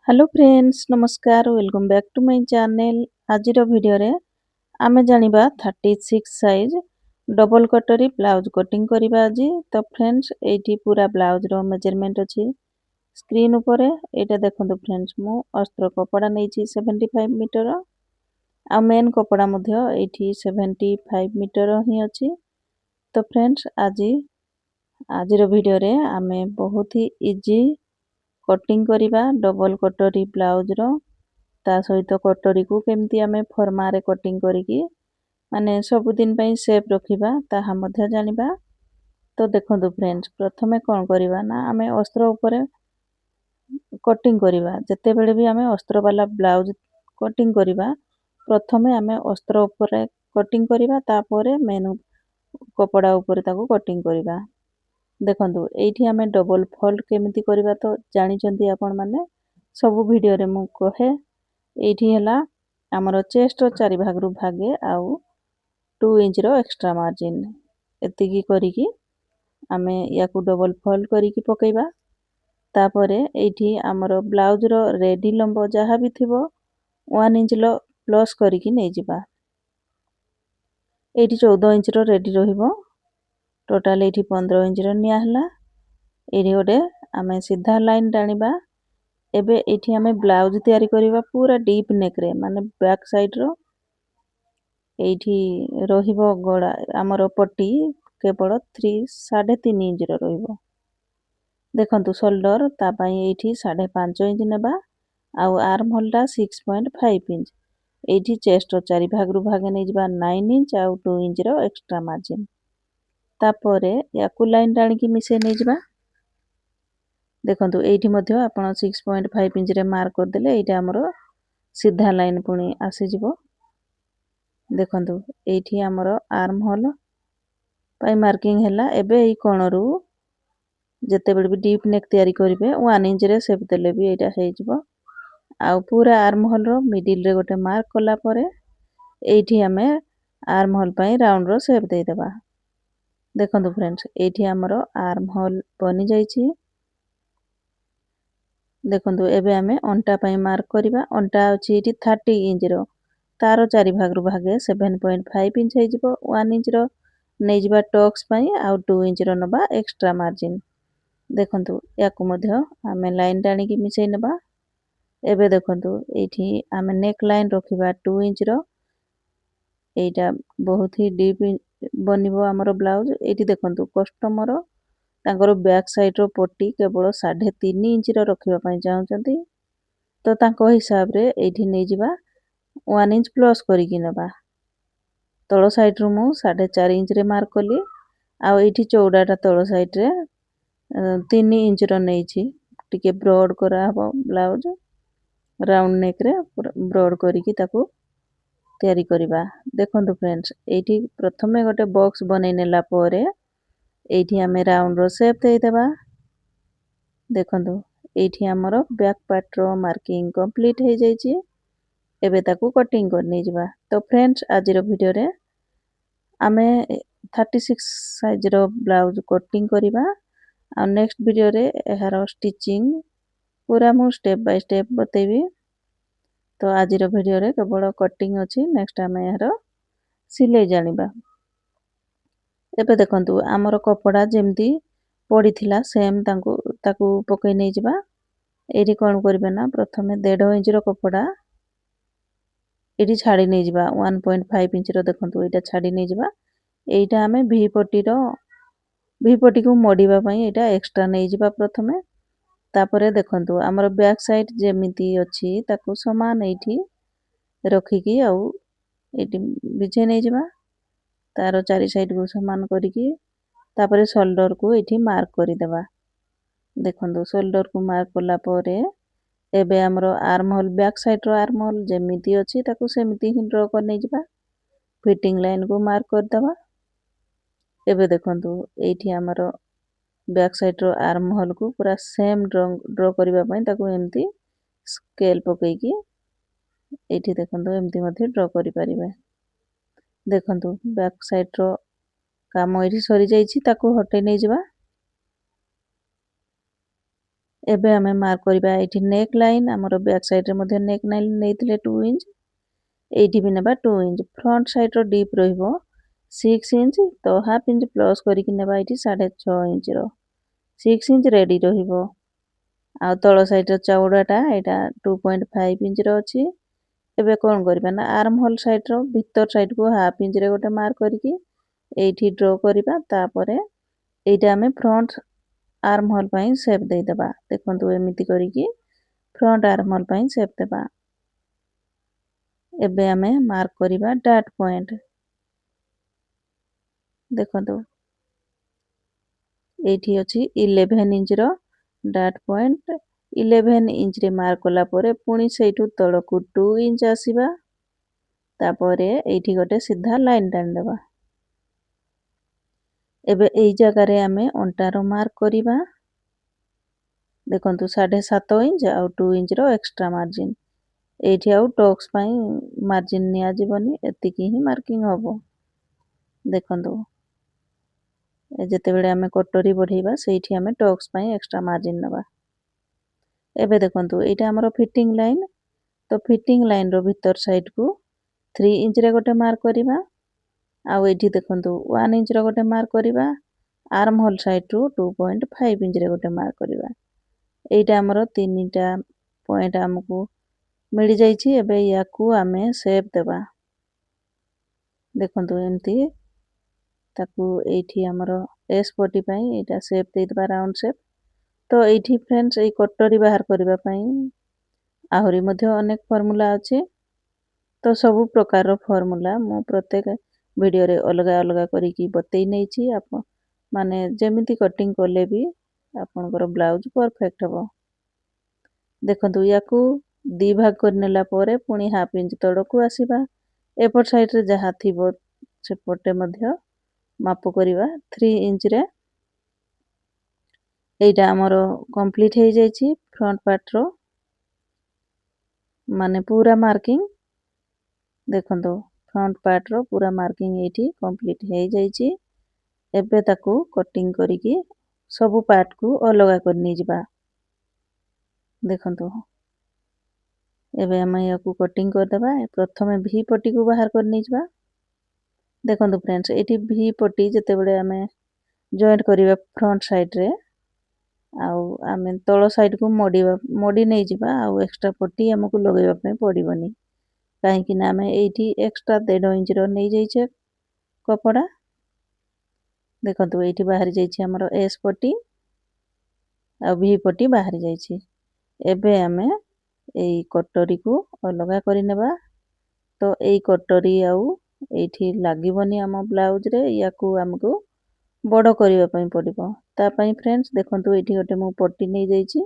Hello friends नमस्कार welcome back to my channel. आज video रे आमे जानिबा 36 साइज डबल कटरी ब्लाउज कटिंग करिबा आज। तो फ्रेंड्स एठी पूरा ब्लाउज रो मेजरमेंट अछि स्क्रीन ऊपर। एटा देखंतु फ्रेंड्स मु अस्त्र कपड़ा नैछि 75 मीटर आ मेन कपड़ा मध्य एठी 75 मीटर ही अछि। तो फ्रेंड्स आज वीडियो रे आमे बहुत ही इजी कटिंग करिबा डबल कटरी ब्लाउज रो ता सहित कटरी को केमती आमे फर्मा रे कटिंग करिकी माने सब दिन पई सेफ रखिबा ताहा मध्य जानिबा। तो देखंतु फ्रेंड्स प्रथमे कोन करिबा ना आमे अस्त्र ऊपर कटिंग करिबा। जते बेले भी आमे अस्त्र वाला ब्लाउज कटिंग करिबा प्रथमे आमे अस्त्र ऊपर कटिंग करिबा तापरे मेन कपड़ा ऊपर ताको कटिंग करिबा। देखंतु एठी आमे डबल फोल्ड केमिति करिबा तो जानिचंती आपण माने सब वीडियो रे मु कहे। एठी हला हमर चेस्ट रो चारि भाग रु भागे आउ 2 इंच रो एक्स्ट्रा मार्जिन एतिकी करिकी आमे याकू डबल फोल्ड करिकी पकेइबा। तापरे एठी हमर ब्लाउज रो रेडी लंब जहा भी थिबो 1 इंच लो प्लस करिकी नै जिबा। एठी 14 इंच रो रेडी रहिबो टोटल एठी 15 इंच रो निया हला। एठी गोटे आमे सीधा लाइन टाणीबा। एबे एठी आमे ब्लाउज तयारी करिबा पूरा डीप नेक रे माने बैक साइड रो एठी रहिबो गोडा हमर पट्टी केवल 3.5 इंच रो रहिबो। देखंतु शोल्डर ता पई एठी 5.5 इंच नेबा आउ आर्म होल टा 6.5 इंच। एठी चेस्ट रो चारि भाग रु भागे नै जिबा 9 इंच आउ 2 इंच रो एक्स्ट्रा मार्जिन। तापरे याकू लाइन टाणी की मिसे नै जिबा। देखंतु एठी मध्य आपण 6.5 इंच रे मार्क कर देले एटा हमरो सीधा लाइन पुणी आसी जिवो। देखंतु एठी हमरो आर्म होल पाई मार्किंग हैला। एबे ई कोणरू जते बेले भी डीप नेक तयारी करिवे 1 इंच रे सेप देले भी एटा हे जिवो। आउ पूरा आर्म होल रो मिडिल रे गोटे मार्क कला परे एठी हमें आर्म होल पाई राउंड रो सेप दे देबा। देखंतु फ्रेंड्स एठी हमरो आर्म होल बनि जाईछि। देखंतु एबे हमें अंटा पाई मार्क करिबा। अंटा अछि एठी 30 इंच रो तारो चारि भाग रु भागे 7.5 इंच हे जिवो 1 इंच रो नै जिबा टक्स पाई आउ 2 इंच रो नबा एक्स्ट्रा मार्जिन। देखंतु याकू मध्य हमें लाइन टाणी की मिसै नबा। एबे देखंतु एठी हमें नेक लाइन रखिबा 2 इंच रो। एटा बहुत ही डीप बनिबो हमरो ब्लाउज। एठी देखंतु कस्टमर तांकर बैक साइड रो पट्टी केवल 3.5 इंच रो रखिबा पई चाहउचंती। तो तांको हिसाब रे एठी नै जिबा 1 इंच प्लस करिकी नबा। तळ साइड रो मु 4.5 इंच रे मार्क कली आउ एठी चौडाटा तळ साइड रे 3 इंच रो नैछि। टिके ब्रॉड करा हबो ब्लाउज राउंड नेक रे ब्रॉड करिकी ताको तयारी करिबा। देखंतु फ्रेंड्स एठी प्रथमे गोटे बॉक्स बनै नेला परे एठी हमें राउंड रो शेप दे देबा। देखंतु एठी हमरो बैक पार्ट रो मार्किंग कंप्लीट हे जाईछि। एबे ताको कटिंग कर नै जिबा। तो फ्रेंड्स आज रो वीडियो रे आमे 36 साइज रो ब्लाउज कटिंग करिबा। आ नेक्स्ट वीडियो रे एहारो स्टिचिंग पूरा मु स्टेप बाय स्टेप बतेबी। तो आज रो वीडियो रे केवल कटिंग अछि। नेक्स्ट आमे एहारो सिलाई जानिबा। एबे देखंतु हमर कपड़ा जेमती पड़ीथिला सेम ताकू पकै नै जिबा। एठी कोन करबे ना प्रथमे 1.5 इंच रो कपड़ा एठी छाडी नै जिबा 1.5 इंच रो। देखंतु एटा छाडी नै जिबा। एटा हमें भी पट्टी को मोड़ीबा पई एटा एक्स्ट्रा नै जिबा प्रथमे। तापरे देखंतु हमर बैक साइड जेमिति अछि ताकू समान एठी रखिकी आउ एठी बिछे नै जिबा। तारो चारि साइड को समान करिकी तापरे शोल्डर को एठी मार्क करि देबा। देखंतु शोल्डर को मार्क कला परे एबे हमरो आर्म होल बैक साइड रो आर्म होल जेमिति अछि ताकू सेमिति ही ड्रॉ कर नै जिबा। फिटिंग लाइन को मार्क कर देबा। एबे देखंतु एठी हमरो बैक साइड रो आर्म होल को पूरा सेम ड्रॉ करिबा पई ताकू एम्ति स्केल पकेकी एठी देखंतु एम्ति मध्ये ड्रॉ करि परिबे। देखंतु बैक साइड रो काम एठी सरी जाईछि ताकू हटे नै जिबा। ଏବେ ଆମେ ମାର୍କ କରିବା ଏଇଠି ନେକ୍ ଲାଇନ୍ ଆମର ବ୍ୟାକ୍ ସାଇଡ଼୍ରେ ମଧ୍ୟ ନେକ୍ ଲାଇନ୍ ନେଇଥିଲେ 2 ଇଞ୍ଚ ଏଇଠି ବି ନେବା 2 ଇଞ୍ଚ ଫ୍ରଣ୍ଟ ସାଇଡ଼୍ର ଡିପ୍ ରହିବ 6 ଇଞ୍ଚ ତ ହାଫ୍ ଇଞ୍ଚ ପ୍ଲସ୍ କରିକି ନେବା ଏଇଠି 6.5 ଇଞ୍ଚର 6 ଇଞ୍ଚ ରେଡ଼ି ରହିବ। ଆଉ ତଳ ସାଇଡ଼୍ର ଚଉଡ଼ାଟା ଏଇଟା 2.5 ଇଞ୍ଚର ଅଛି। ଏବେ କ'ଣ କରିବା ନା ଆର୍ମ ହୋଲ୍ ସାଇଡ଼୍ର ଭିତର ସାଇଡ଼୍କୁ ହାଫ୍ ଇଞ୍ଚରେ ଗୋଟେ ମାର୍କ କରିକି ଏଇଠି ଡ୍ର କରିବା ତାପରେ ଏଇଟା ଆମେ ଫ୍ରଣ୍ଟ ଆର୍ମ ହୋଲ୍ ପାଇଁ ସେପ୍ ଦେଇଦେବା ଦେଖନ୍ତୁ ଏମିତି କରିକି ଫ୍ରଣ୍ଟ ଆର୍ମ ହୋଲ୍ ପାଇଁ ସେପ୍ ଦେବା। ଏବେ ଆମେ ମାର୍କ କରିବା ଡାଟ୍ ପଏଣ୍ଟ ଦେଖନ୍ତୁ ଏଇଠି ଅଛି 11 ଇଞ୍ଚର ଡାଟ୍ ପଏଣ୍ଟ 11 ଇଞ୍ଚରେ ମାର୍କ କଲା ପରେ ପୁଣି ସେଇଠୁ ତଳକୁ 2 ଇଞ୍ଚ ଆସିବା ତାପରେ ଏଇଠି ଗୋଟେ ସିଧା ଲାଇନ୍ ଟାଣିଦେବା। ଏବେ ଏଇ ଜାଗାରେ ଆମେ ଅଣ୍ଟାର ମାର୍କ କରିବା ଦେଖନ୍ତୁ 7.5 ଇଞ୍ଚ ଆଉ 2 ଇଞ୍ଚର ଏକ୍ସଟ୍ରା ମାର୍ଜିନ୍ ଏଇଠି ଆଉ ଟକ୍ସ ପାଇଁ ମାର୍ଜିନ୍ ନିଆଯିବନି ଏତିକି ହିଁ ମାର୍କିଂ ହବ ଦେଖନ୍ତୁ ଯେତେବେଳେ ଆମେ କଟୋରୀ ବଢ଼େଇବା ସେଇଠି ଆମେ ଟକ୍ସ ପାଇଁ ଏକ୍ସଟ୍ରା ମାର୍ଜିନ୍ ନେବା। ଏବେ ଦେଖନ୍ତୁ ଏଇଟା ଆମର ଫିଟିଂ ଲାଇନ୍ ତ ଫିଟିଂ ଲାଇନ୍ର ଭିତର ସାଇଡ଼୍କୁ 3 ଇଞ୍ଚରେ ଗୋଟେ ମାର୍କ କରିବା ଆଉ ଏଇଠି ଦେଖନ୍ତୁ 1 ଇଞ୍ଚର ଗୋଟେ ମାର୍କ କରିବା ଆର୍ମ ହୋଲ୍ ସାଇଡ଼୍ରୁ 2.5 ଇଞ୍ଚରେ ଗୋଟେ ମାର୍କ କରିବା। ଏଇଟା ଆମର 3ଟା ପଏଣ୍ଟ ଆମକୁ ମିଳିଯାଇଛି। ଏବେ ୟାକୁ ଆମେ ସେପ୍ ଦେବା ଦେଖନ୍ତୁ ଏମିତି ତାକୁ ଏଇଠି ଆମର ଏସ୍ ପଟି ପାଇଁ ଏଇଟା ସେପ୍ ଦେଇଦେବା ରାଉଣ୍ଡ ସେପ୍। ତ ଏଇଠି ଫ୍ରେଣ୍ଡସ୍ ଏଇ କଟୋରୀ ବାହାର କରିବା ପାଇଁ ଆହୁରି ମଧ୍ୟ ଅନେକ ଫର୍ମୁଲା ଅଛି ତ ସବୁ ପ୍ରକାରର ଫର୍ମୁଲା ମୁଁ ପ୍ରତ୍ୟେକ ଭିଡ଼ିଓରେ ଅଲଗା ଅଲଗା କରିକି ବତେଇ ନେଇଛି ଆପଣ ମାନେ ଯେମିତି କଟିଂ କଲେ ବି ଆପଣଙ୍କର ବ୍ଲାଉଜ୍ ପରଫେକ୍ଟ ହେବ। ଦେଖନ୍ତୁ ୟାକୁ 2 ଭାଗ କରିନେଲା ପରେ ପୁଣି ହାଫ୍ ଇଞ୍ଚ ତଳକୁ ଆସିବା ଏପଟ ସାଇଡ଼୍ରେ ଯାହା ଥିବ ସେପଟେ ମଧ୍ୟ ମାପ କରିବା 3 ଇଞ୍ଚରେ ଏଇଟା ଆମର କମ୍ପ୍ଲିଟ୍ ହେଇଯାଇଛି ଫ୍ରଣ୍ଟ ପାର୍ଟର ମାନେ ପୁରା ମାର୍କିଂ ଦେଖନ୍ତୁ ଫ୍ରଣ୍ଟ ପାର୍ଟର ପୁରା ମାର୍କିଂ ଏଇଠି କମ୍ପ୍ଲିଟ୍ ହେଇଯାଇଛି। ଏବେ ତାକୁ କଟିଂ କରିକି ସବୁ ପାର୍ଟକୁ ଅଲଗା କରି ନେଇଯିବା ଦେଖନ୍ତୁ ଏବେ ଆମେ ୟାକୁ କଟିଂ କରିଦେବା ପ୍ରଥମେ ଭି ପଟିକୁ ବାହାର କରି ନେଇଯିବା ଦେଖନ୍ତୁ ଫ୍ରେଣ୍ଡସ୍ ଏଇଠି ଭି ପଟି ଯେତେବେଳେ ଆମେ ଜଏଣ୍ଟ କରିବା ଫ୍ରଣ୍ଟ ସାଇଡ଼୍ରେ ଆଉ ଆମେ ତଳ ସାଇଡ଼୍କୁ ମଡ଼ି ନେଇଯିବା ଆଉ ଏକ୍ସଟ୍ରା ପଟି ଆମକୁ ଲଗାଇବା ପାଇଁ ପଡ଼ିବନି କାହିଁକି ନା ଆମେ ଏଇଠି ଏକ୍ସଟ୍ରା 1.5 ଇଞ୍ଚର ନେଇଯାଇଛେ କପଡ଼ା ଦେଖନ୍ତୁ ଏଇଠି ବାହାରି ଯାଇଛି ଆମର ଏସ୍ ପଟି ଆଉ ଭି ପଟି ବାହାରି ଯାଇଛି। ଏବେ ଆମେ ଏଇ କଟୋରୀକୁ ଅଲଗା କରିନେବା ତ ଏଇ କଟୋରୀ ଆଉ ଏଇଠି ଲାଗିବନି ଆମ ବ୍ଲାଉଜରେ ୟାକୁ ଆମକୁ ବଡ଼ କରିବା ପାଇଁ ପଡ଼ିବ ତା ପାଇଁ ଫ୍ରେଣ୍ଡସ୍ ଦେଖନ୍ତୁ ଏଇଠି ଗୋଟେ ମୁଁ ପଟି ନେଇଯାଇଛି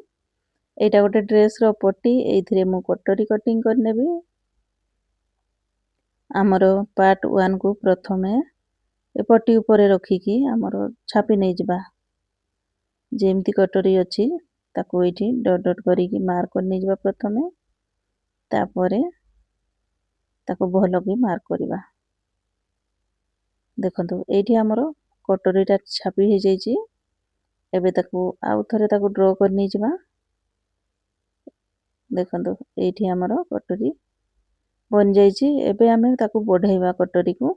ଏଇଟା ଗୋଟେ ଡ୍ରେସ୍ର ପଟି ଏଇଥିରେ ମୁଁ କଟୋରୀ କଟିଂ କରିନେବି ଆମର ପାର୍ଟ 1କୁ ପ୍ରଥମେ ଏ ପଟି ଉପରେ ରଖିକି ଆମର ଛାପି ନେଇଯିବା ଯେମିତି କଟୋରୀ ଅଛି ତାକୁ ଏଇଠି ଡଟ୍ ଡଟ୍ କରିକି ମାର୍କ କରି ନେଇଯିବା ପ୍ରଥମେ ତାପରେ ତାକୁ ଭଲକି ମାର୍କ କରିବା ଦେଖନ୍ତୁ ଏଇଠି ଆମର କଟୋରୀଟା ଛାପି ହେଇଯାଇଛି ଏବେ ତାକୁ ଆଉ ଥରେ ତାକୁ ଡ୍ର କରି ନେଇଯିବା ଦେଖନ୍ତୁ ଏଇଠି ଆମର କଟୋରୀ ବନିଯାଇଛି ଏବେ ଆମେ ତାକୁ ବଢ଼େଇବା କଟୋରୀକୁ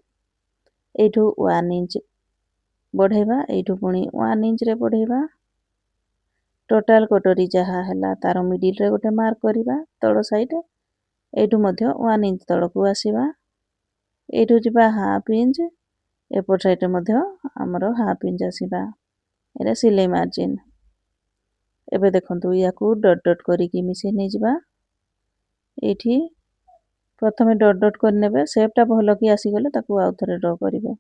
ଏଇଠୁ 1 ଇଞ୍ଚ ବଢ଼େଇବା ଏଇଠୁ ପୁଣି 1 ଇଞ୍ଚରେ ବଢ଼େଇବା ଟୋଟାଲ କଟୋରୀ ଯାହା ହେଲା ତାର ମିଡ଼ିଲରେ ଗୋଟେ ମାର୍କ କରିବା ତଳ ସାଇଡ଼୍ ଏଇଠୁ ମଧ୍ୟ 1 ଇଞ୍ଚ ତଳକୁ ଆସିବା ଏଇଠୁ ଯିବା ହାଫ୍ ଇଞ୍ଚ ଏପଟ ସାଇଡ଼୍ରେ ମଧ୍ୟ ଆମର ହାଫ୍ ଇଞ୍ଚ ଆସିବା ଏଇଟା ସିଲେଇ ମାର୍ଜିନ୍ ଏବେ ଦେଖନ୍ତୁ ୟାକୁ ଡଟ୍ ଡଟ୍ କରିକି ମିଶେଇ ନେଇଯିବା ଏଇଠି ପ୍ରଥମେ ଡଟ୍ ଡଟ୍ କରିନେବେ ସେପ୍ଟା ଭଲ କି ଆସିଗଲେ ତାକୁ ଆଉ ଥରେ ଡ୍ର କରିବେ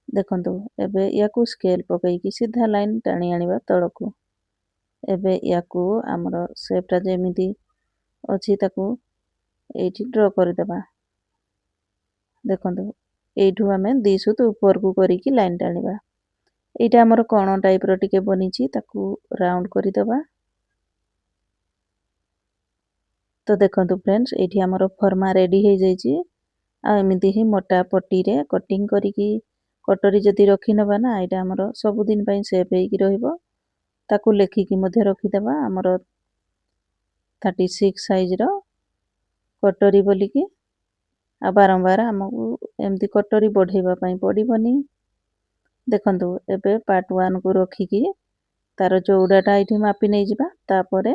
ଦେଖନ୍ତୁ ଏବେ ୟାକୁ ସ୍କେଲ୍ ପକେଇକି ସିଧା ଲାଇନ୍ ଟାଣି ଆଣିବା ତଳକୁ ଏବେ ୟାକୁ ଆମର ସେପ୍ଟା ଯେମିତି ଅଛି ତାକୁ ଏଇଠି ଡ୍ର କରିଦେବା ଦେଖନ୍ତୁ ଏଇଠୁ ଆମେ 2 ସୁତ ଉପରକୁ କରିକି ଲାଇନ୍ ଟାଣିବା ଏଇଟା ଆମର କଣ ଟାଇପ୍ର ଟିକେ ବନିଛି ତାକୁ ରାଉଣ୍ଡ କରିଦେବା ତ ଦେଖନ୍ତୁ ଫ୍ରେଣ୍ଡସ୍ ଏଇଠି ଆମର ଫର୍ମା ରେଡ଼ି ହେଇଯାଇଛି ଆଉ ଏମିତି ହିଁ ମୋଟା ପଟିରେ କଟିଂ କରିକି କଟୋରୀ ଯଦି ରଖିନେବା ନା ଏଇଟା ଆମର ସବୁଦିନ ପାଇଁ ସେଫ୍ ହେଇକି ରହିବ ତାକୁ ଲେଖିକି ମଧ୍ୟ ରଖିଦେବା ଆମର 36 ସାଇଜ୍ର କଟୋରୀ ବୋଲିକି। ଆଉ ବାରମ୍ବାର ଆମକୁ ଏମିତି କଟୋରୀ ବଢ଼େଇବା ପାଇଁ ପଡ଼ିବନି। ଦେଖନ୍ତୁ ଏବେ ପାର୍ଟ 1କୁ ରଖିକି ତାର ଚଉଡ଼ାଟା ଏଇଠି ମାପି ନେଇଯିବା। ତାପରେ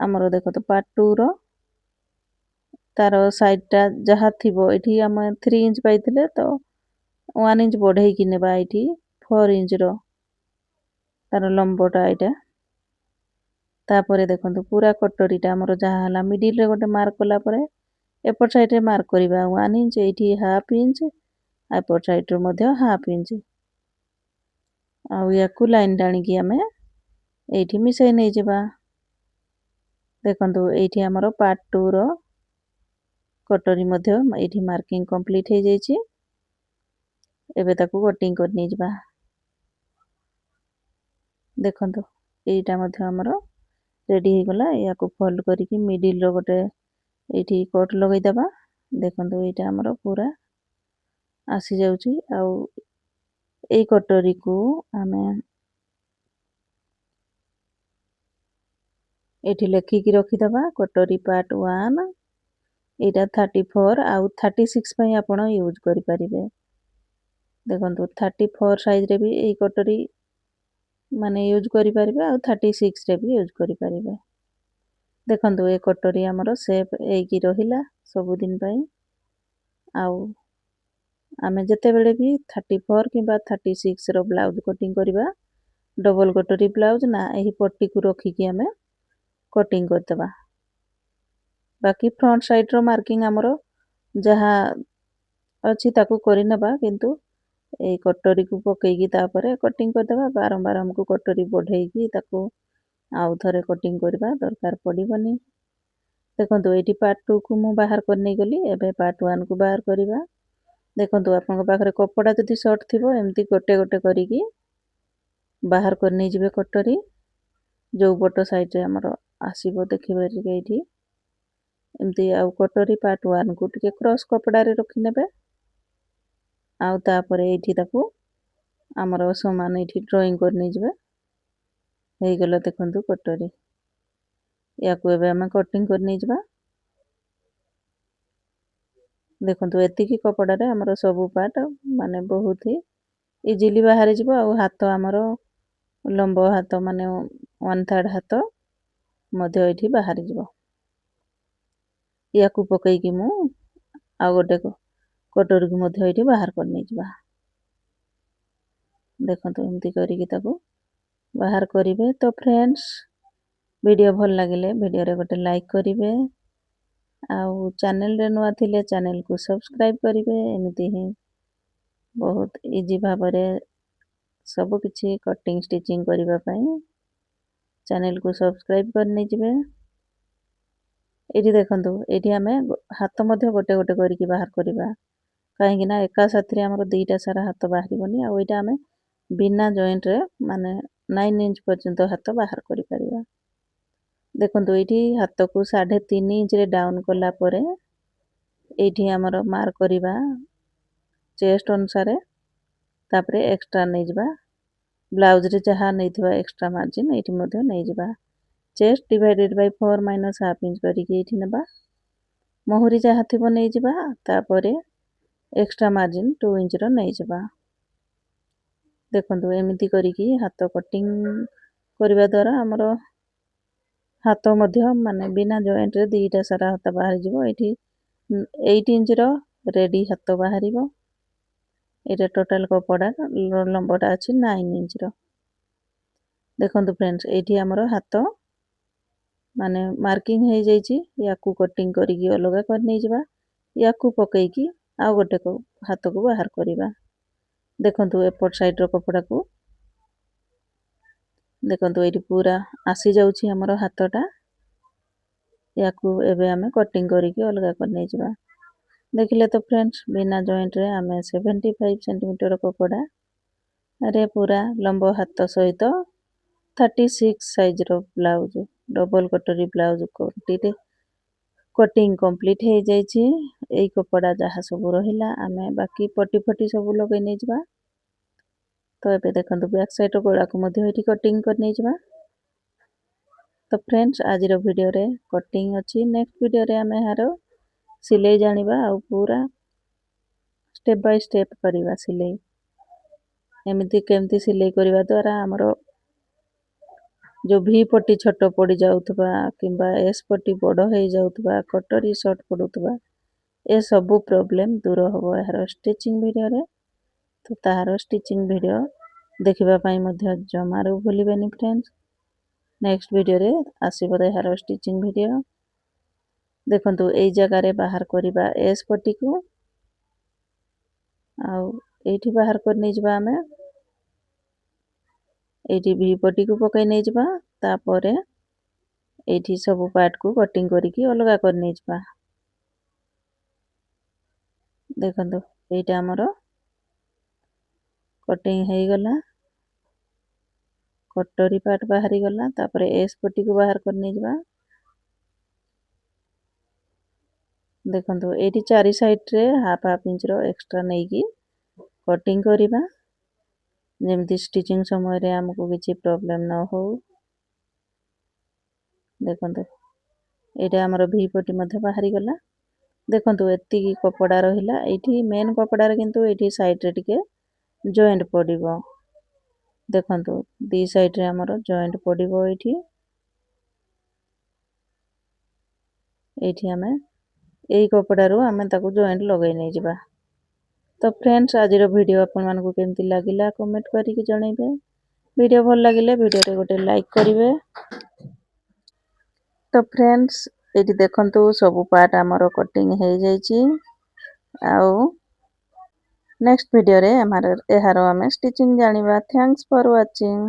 ଆମର ଦେଖନ୍ତୁ ପାର୍ଟ 2ର ତାର ସାଇଡ଼୍ଟା ଯାହା ଥିବ, ଏଇଠି ଆମେ 3 ଇଞ୍ଚ ପାଇଥିଲେ ତ 1 ଇଞ୍ଚ ବଢ଼େଇକି ନେବା। ଏଇଠି 4 ଇଞ୍ଚର ତାର ଲମ୍ବଟା ଏଇଟା। ତାପରେ ଦେଖନ୍ତୁ ପୁରା କଟୋରୀଟା ଆମର ଯାହା ହେଲା ମିଡ଼ିଲରେ ଗୋଟେ ମାର୍କ କଲା ପରେ ଏପଟ ସାଇଡ଼୍ରେ ମାର୍କ କରିବା 1 ଇଞ୍ଚ, ଏଇଠି 1/2 ଇଞ୍ଚ, ଏପଟ ସାଇଡ଼୍ରୁ ମଧ୍ୟ 1/2 ଇଞ୍ଚ। ଆଉ ୟାକୁ ଲାଇନ୍ ଟାଣିକି ଆମେ ଏଇଠି ମିଶାଇ ନେଇଯିବା। ଦେଖନ୍ତୁ ଏଇଠି ଆମର ପାର୍ଟ 2ର କଟୋରୀ ମଧ୍ୟ ଏଇଠି ମାର୍କିଂ କମ୍ପ୍ଲିଟ୍ ହେଇଯାଇଛି। ଏବେ ତାକୁ କଟିଂ କରି ନେଇଯିବା। ଦେଖନ୍ତୁ ଏଇଟା ମଧ୍ୟ ଆମର ରେଡ଼ି ହେଇଗଲା। ୟାକୁ ଫୋଲ୍ଡ କରିକି ମିଡ଼ିଲର ଗୋଟେ ଏଇଠି କଟ୍ ଲଗାଇଦେବା। ଦେଖନ୍ତୁ ଏଇଟା ଆମର ପୁରା ଆସିଯାଉଛି। ଆଉ ଏଇ କଟୋରୀକୁ ଆମେ ଏଇଠି ଲେଖିକି ରଖିଦେବା। କଟୋରୀ ପାର୍ଟ 1 ଏଇଟା 34 ଆଉ 36 ପାଇଁ ଆପଣ ୟୁଜ୍ କରିପାରିବେ। ଦେଖନ୍ତୁ 34 ସାଇଜ୍ରେ ବି ଏଇ କଟୋରୀ ମାନେ ୟୁଜ୍ କରିପାରିବେ ଆଉ 36ରେ ବି ୟୁଜ୍ କରିପାରିବେ। ଦେଖନ୍ତୁ ଏ କଟୋରୀ ଆମର ସେପ୍ ହେଇକି ରହିଲା ସବୁଦିନ ପାଇଁ। ଆଉ ଆମେ ଯେତେବେଳେ ବି 34 କିମ୍ବା 36ର ବ୍ଲାଉଜ୍ କଟିଂ କରିବା, ଡବଲ୍ କଟୋରୀ ବ୍ଲାଉଜ୍ ନା ଏହି ପଟିକୁ ରଖିକି ଆମେ କଟିଂ କରିଦେବା। ବାକି ଫ୍ରଣ୍ଟ ସାଇଡ଼୍ର ମାର୍କିଂ ଆମର ଯାହା ଅଛି ତାକୁ କରିନେବା, କିନ୍ତୁ ଏଇ କଟୋରୀକୁ ପକେଇକି ତାପରେ କଟିଂ କରିଦେବା। ବାରମ୍ବାର ଆମକୁ କଟୋରୀ ବଢ଼େଇକି ତାକୁ ଆଉ ଥରେ କଟିଂ କରିବା ଦରକାର ପଡ଼ିବନି। ଦେଖନ୍ତୁ ଏଇଠି ପାର୍ଟ 2କୁ ମୁଁ ବାହାର କରି ନେଇଗଲି। ଏବେ ପାର୍ଟ 1କୁ ବାହାର କରିବା। ଦେଖନ୍ତୁ ଆପଣଙ୍କ ପାଖରେ କପଡ଼ା ଯଦି ସର୍ଟ ଥିବ, ଏମିତି ଗୋଟେ ଗୋଟେ କରିକି ବାହାର କରି ନେଇଯିବେ କଟୋରୀ। ଯୋଉ ପଟ ସାଇଡ଼୍ରେ ଆମର ଆସିବ ଦେଖିବେ ଟିକେ ଏଇଠି ଏମିତି। ଆଉ କଟୋରୀ ପାର୍ଟ 1କୁ ଟିକେ କ୍ରସ୍ କପଡ଼ାରେ ରଖିନେବେ। ଆଉ ତାପରେ ଏଇଠି ତାକୁ ଆମର ସମାନ ଏଇଠି ଡ୍ରଇଂ କରି ନେଇଯିବେ। ହେଇଗଲା ଦେଖନ୍ତୁ କଟୋରୀ। ୟାକୁ ଏବେ ଆମେ କଟିଂ କରି ନେଇଯିବା। ଦେଖନ୍ତୁ ଏତିକି କପଡ଼ାରେ ଆମର ସବୁ ପାର୍ଟ ମାନେ ବହୁତ ହି ଇଜିଲି ବାହାରିଯିବ। ଆଉ ହାତ ଆମର ଲମ୍ବ ହାତ ମାନେ 1/3 ହାତ ମଧ୍ୟ ଏଇଠି ବାହାରିଯିବ। ୟାକୁ ପକେଇକି ମୁଁ ଆଉ ଗୋଟେ କଟୋରୀକୁ ମଧ୍ୟ ଏଇଠି ବାହାର କରି ନେଇଯିବା। ଦେଖନ୍ତୁ ଏମିତି କରିକି ତାକୁ ବାହାର କରିବେ। ତ ଫ୍ରେଣ୍ଡସ୍, ଭିଡ଼ିଓ ଭଲ ଲାଗିଲେ ଭିଡ଼ିଓରେ ଗୋଟେ ଲାଇକ୍ କରିବେ। ଆଉ ଚ୍ୟାନେଲରେ ନୂଆ ଥିଲେ ଚ୍ୟାନେଲକୁ ସବସ୍କ୍ରାଇବ୍ କରିବେ। ଏମିତି ହିଁ ବହୁତ ଇଜି ଭାବରେ ସବୁ କିଛି କଟିଂ ଷ୍ଟିଚିଂ କରିବା ପାଇଁ ଚ୍ୟାନେଲକୁ ସବସ୍କ୍ରାଇବ୍ କରି ନେଇଯିବେ। ଏଇଠି ଦେଖନ୍ତୁ, ଏଇଠି ଆମେ ହାତ ମଧ୍ୟ ଗୋଟେ ଗୋଟେ କରିକି ବାହାର କରିବା। କାହିଁକି ନା ଏକା ସାଥିରେ ଆମର ଦୁଇଟା ସାରା ହାତ ବାହାରିବନି। ଆଉ ଏଇଟା ଆମେ ବିନା ଜଏଣ୍ଟରେ ମାନେ 9 ଇଞ୍ଚ ପର୍ଯ୍ୟନ୍ତ ହାତ ବାହାର କରିପାରିବା। ଦେଖନ୍ତୁ ଏଇଠି ହାତକୁ 3.5 ଇଞ୍ଚରେ ଡାଉନ୍ କଲା ପରେ ଏଇଠି ଆମର ମାର୍କ କରିବା ଚେଷ୍ଟ ଅନୁସାରେ। ତାପରେ ଏକ୍ସଟ୍ରା ନେଇଯିବା। ବ୍ଲାଉଜରେ ଯାହା ନେଇଥିବା ଏକ୍ସଟ୍ରା ମାର୍ଜିନ୍ ଏଇଠି ମଧ୍ୟ ନେଇଯିବା। Chest divided by 4 minus half inch କରିକି ଏଇଠି ନେବା। ମୁହୁରି ଯାହା ଥିବ ନେଇଯିବା। ତାପରେ ଏକ୍ସଟ୍ରା ମାର୍ଜିନ୍ 2 ଇଞ୍ଚର ନେଇଯିବା। ଦେଖନ୍ତୁ ଏମିତି କରିକି ହାତ କଟିଂ କରିବା ଦ୍ୱାରା ଆମର ହାତ ମଧ୍ୟ ମାନେ ବିନା ଜଏଣ୍ଟରେ ଦୁଇଟା ସାରା ହାତ ବାହାରିଯିବ। ଏଇଠି 8 ଇଞ୍ଚର ରେଡ଼ି ହାତ ବାହାରିବ। ଏଇଟା ଟୋଟାଲ କପଡ଼ା ଲମ୍ବଟା ଅଛି 9 ଇଞ୍ଚର। ଦେଖନ୍ତୁ ଫ୍ରେଣ୍ଡସ୍, ଏଇଠି ଆମର ହାତ ମାନେ ମାର୍କିଂ ହେଇଯାଇଛି। ୟାକୁ କଟିଂ କରିକି ଅଲଗା କରି ନେଇଯିବା। ୟାକୁ ପକେଇକି ଆଉ ଗୋଟେ ହାତକୁ ବାହାର କରିବା। ଦେଖନ୍ତୁ ଏପଟ ସାଇଡ଼୍ର କପଡ଼ାକୁ ଦେଖନ୍ତୁ ଏଇଠି ପୁରା ଆସିଯାଉଛି ଆମର ହାତଟା। ୟାକୁ ଏବେ ଆମେ କଟିଂ କରିକି ଅଲଗା କରି ନେଇଯିବା। ଦେଖିଲେ ତ ଫ୍ରେଣ୍ଡସ୍, ବିନା ଜଏଣ୍ଟରେ ଆମେ 75 ସେଣ୍ଟିମିଟର କପଡ଼ାରେ ପୁରା ଲମ୍ବ ହାତ ସହିତ 36 ସାଇଜ୍ର ବ୍ଲାଉଜ୍ ଡବଲ୍ କଟୋରୀ ବ୍ଲାଉଜ୍ କଟିଂ କମ୍ପ୍ଲିଟ୍ ହେଇଯାଇଛି। ଏଇ କପଡ଼ା ଯାହା ସବୁ ରହିଲା ଆମେ ବାକି ପଟି ଫଟି ସବୁ ଲଗାଇ ନେଇଯିବା। तो ये देखो बैक साइड गोड़ा को ये कटिंग कर नहीं जावा। तो फ्रेंड्स आज वीडियो रे कटिंग अच्छी नेक्स्ट वीडियो रे आम यार सिलाई जानिबा आ पूरा स्टेप बाय स्टेप करवा सिलाई एमती केमती सिलाई करवा द्वारा आमर जो भी पट्टी छोट पड़ जाऊथबा किंबा एस पट्टी बड़ हो जाऊथबा कटोरी शॉर्ट पड़ुथबा ए सबू प्रॉब्लम दूर होबो यार स्टिचिंग वीडियो रे। तो तार स्टिचिंग वीडियो देखिबा पई मध्य जमारू भूलिबेनी फ्रेंड्स। नेक्स्ट वीडियो रे आसीबो यार स्टिचिंग वीडियो देखंतु एई जगह रे बाहर करिबा एस पट्टी को आउ एठी बाहर कर नै जबा हमें एठी भी पट्टी को पकई नै जबा तापरे एठी सब पार्ट को कटिंग करिकी अलगा कर नै जबा। देखंतु एटा हमरो कटिंग हे गला कटोरी पार्ट बाहरी गला तापरे एस पट्टी को बाहर कर नै जबा। देखंतु एठी चारि साइड रे हाफ हाफ इंच रो एक्स्ट्रा नै की कटिंग करिबा जेमती स्टिचिंग समय रे हमको किछि प्रॉब्लम न हो। देखंतु एटा हमरो भी पट्टी मध्ये बाहरी गला देखंतु एत्ती की कपड़ा रहिला एठी मेन कपड़ा रे किंतु एठी साइड रे टिके जॉइंट पडिबो। देखंतु दी साइड रे हमरो जॉइंट पडिबो एठी हमें एई कपड़ा रो हमें ताको जॉइंट लगाई नै जिबा। तो फ्रेंड्स आज वीडियो आपन मानको केमती लागिला कमेंट करिके जणाइबे। वीडियो भल लागिले वीडियो रे गोटे लाइक करिवे। तो फ्रेंड्स एठी देखंतु सब पार्ट हमरो कटिंग हे जाईची आउ नेक्स्ट वीडियो रे हमार एहारो हमें स्टिचिंग जानिबा। Thanks for watching.